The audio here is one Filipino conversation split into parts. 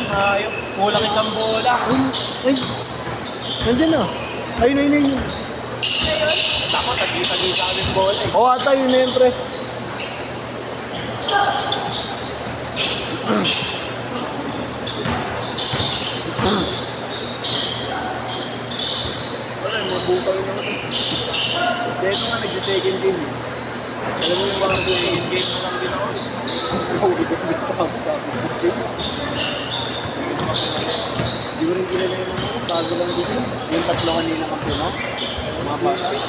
Ayok. Kulang isang bola. Ay, nandyan na. Ayun. Tama, tagi-tagi sa aming bola eh. Oo, ata yun na yun, pre. Wala, mabukaw na naman. Dito nga, nag-second game. Alam mo yung mga Second game na lang din ako. Hindi ko sila sa first game. Hindi ko rin kilala yung mga bago lang dito. Yung tatlo kanina kampiyon, no? Mga basket.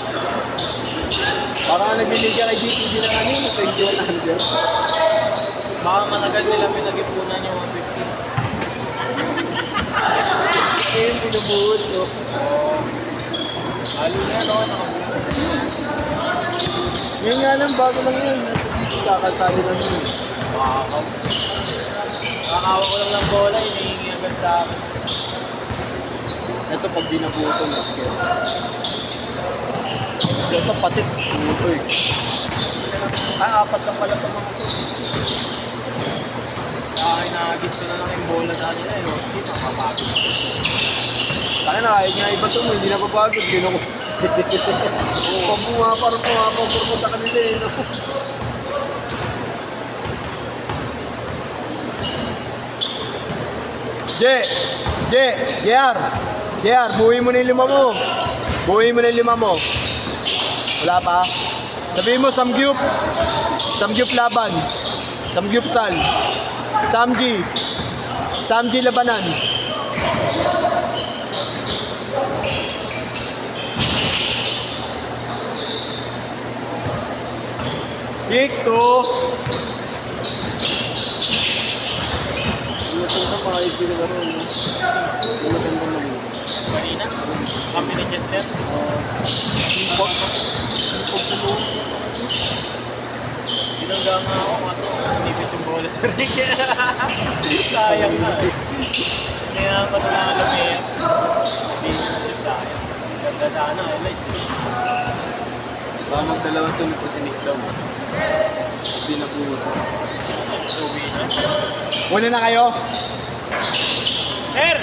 Parang nag-league ka kay GPD na kanina, 2100. Baka matagal nila pinag-ipunan yung 150. Kaya yung pinubuhod, no? Halo na, no? Nakabukas. Yun nga lang, bago lang yun. Kakasali lang yun. Wow. Nakakawa ko lang ng bola, hinihingi agad sa akin. Ito pag di nabuo ito, basket. Ito patit, buto eh. Apat lang pala ito mga ito. Kaya nagis ko na lang yung bola sa kanila eh. Hindi, makapagod. Kaya na, kahit nga iba ito mo, hindi na papagod. Gino ko. Pag pumapapor mo sa kanila eh. No? JR, buhay mo na yung 5 mo. Buhay mo na yung 5 mo. Wala pa? Sabihin mo, Samgyup laban. Samgyup sal. Samji labanan. Six, two. Kanina, kami ni Chester. Binangga nga ako, kaso nipit yung bola sa ring. Sayang na eh. Kaya pa sa mga lumiyak. Sayang. Ganda sana, highlights. Baka magdalawang sunod po si Nick daw. Hindi na po. Uwi na. Una na kayo. Sir!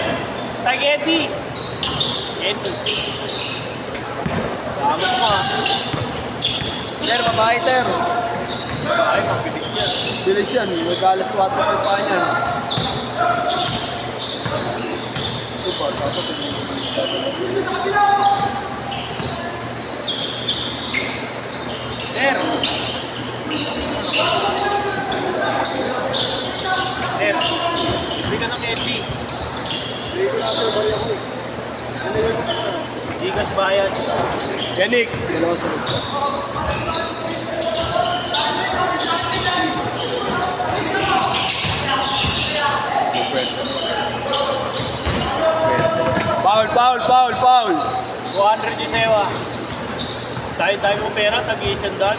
Tag-Eddie! Eddie. Tama mo ah. Sir, babae, sir. Ay, mabilis yan. Bilis yan. Mag-alas 4 pa pa niyan. Ito pa, dapat Sir! Sir! Hindi ka ng Eddie. hindi ko na ito bari ako eh. Ano yun? Gigas bayad. Yanik. Dalawang sunod pa. Foul. 200 yung sewa. Tayo mo pera, tag-iisang daan.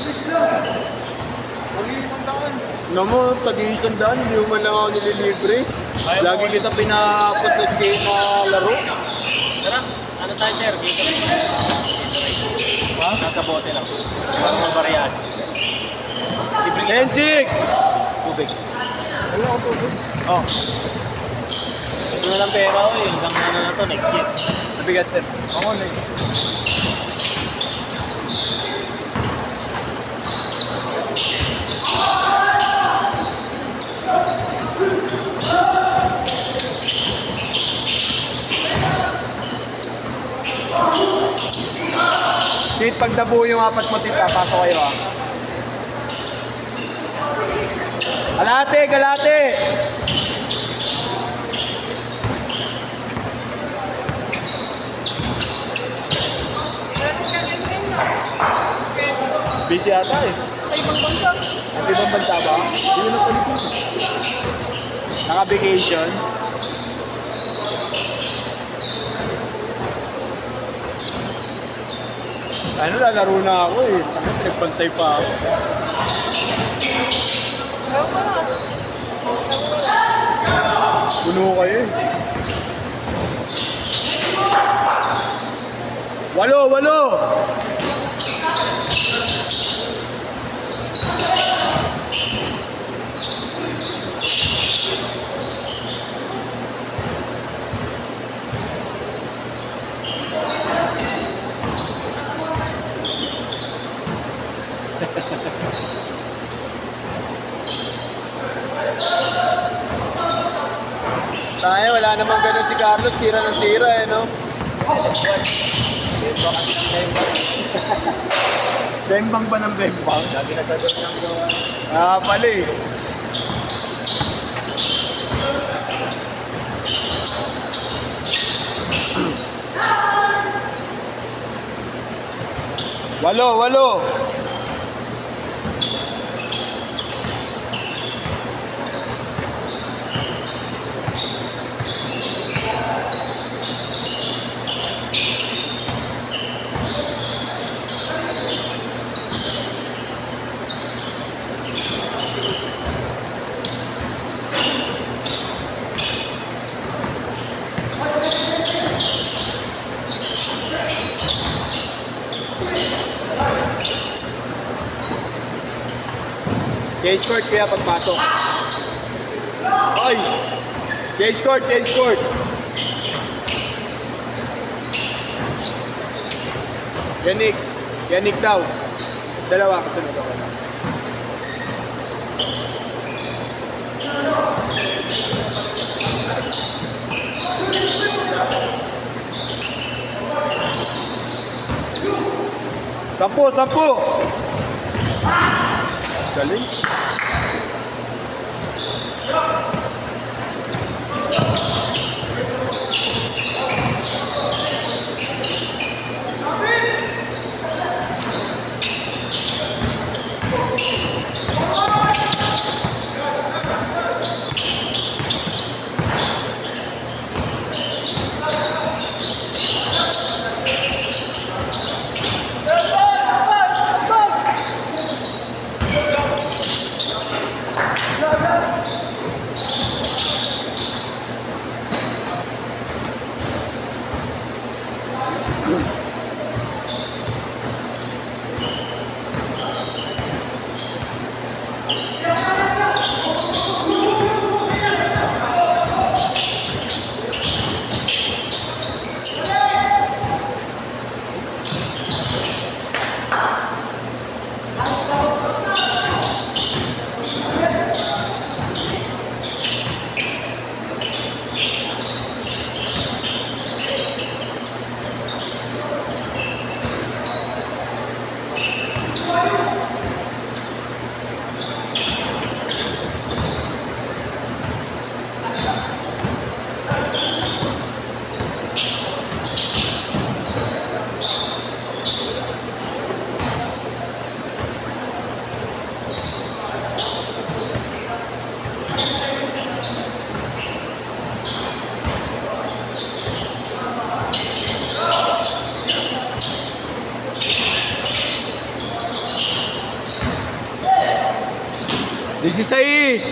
Namu, tag-iisang daan, hindi mo man lang ako nililibre. Lagi kita pinapot na skate na laro. Tara, ano tayo sir? Ha? Nasa bote lang. Para mabariyaan. Libre kita. 10-6! Tubig. Wala ako tubig. Oh. Ito na lang pera ko eh. Hanggang ano na to, next year. Nabigat, sir. Ako na eh. Tit, pag nabuo yung 4 mo, tit, pasok kayo ah. Galate! Busy ata eh. Sa ibang bansa. Kasi ibang bansa ba? Hindi ko na palis. Naka-vacation. Ano, lalaro na ako eh. Nagpantay pa ako. Puno kayo eh. 8! Tayo, wala namang ganun si Carlos. Tira ng tira eh, no? Bembang ba ng bembang? Lagi na sa doon ng gawa. Ah, pala eh. Walo. Change court kaya pagpasok. Oy! Change court. Yanik daw. Dalawa kasunod ako. Sampu! Galing. This is Ais.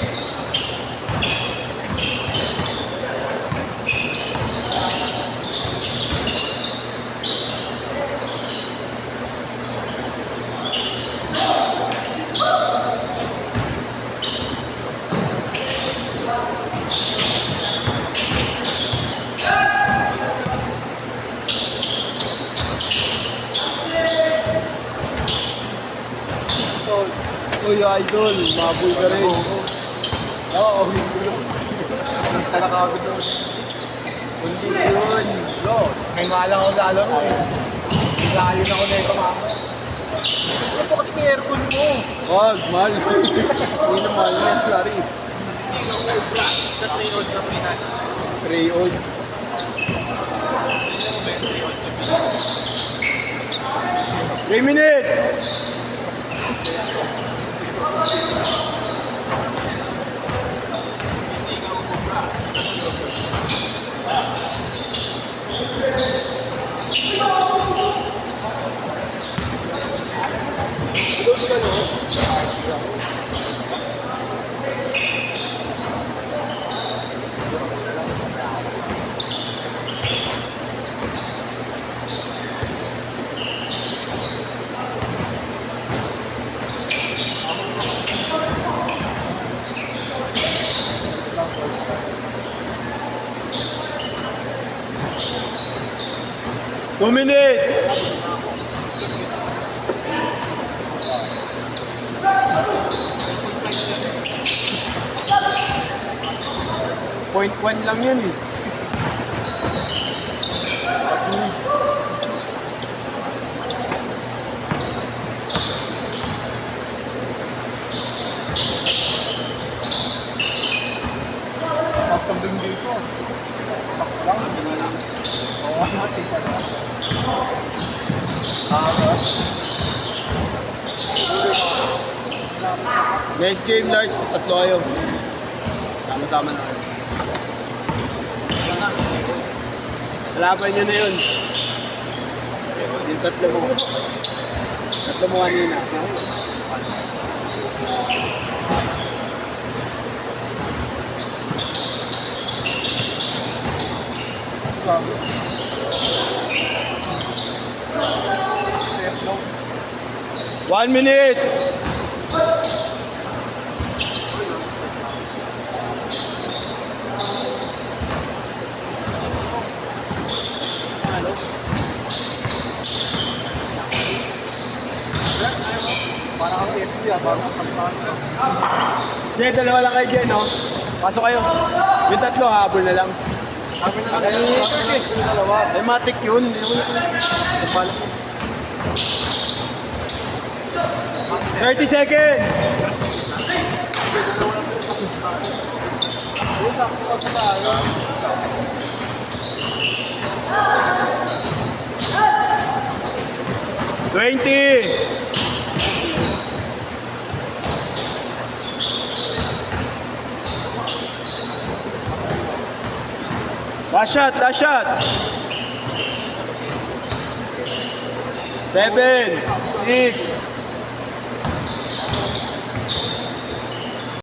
Uy, idol, mabul ka rin. Oo, talakagod doon. Hindi yun. Bro, may malang ako lalaro eh. Layo na ako na ito mama. Ito kasi may aircon mo. Wag, mahal. Hindi na mahal na yan, Clary. Sa 3 old sa Pinas. 3 old. 3 minutes! Two minutes! 0.1 lang yan eh. Mas kambing dito. Lang, hindi na lang. Oo, natin pala. Next game, Lars. Tatlo kayo. Sama-sama na kayo. Kalaban nyo na yun. Yung tatlo mo. Tatlo mo kanina. One minute! Para kang PSP parang kampanya. Jay, dalawa lang kayo dyan, no? Pasok kayo. Yung tatlo, habol na lang. Sabi na lang, yung dalawa. Ay, matik yun. Hindi naman 30 seconds! $20! Last shot, last shot! 7, 6,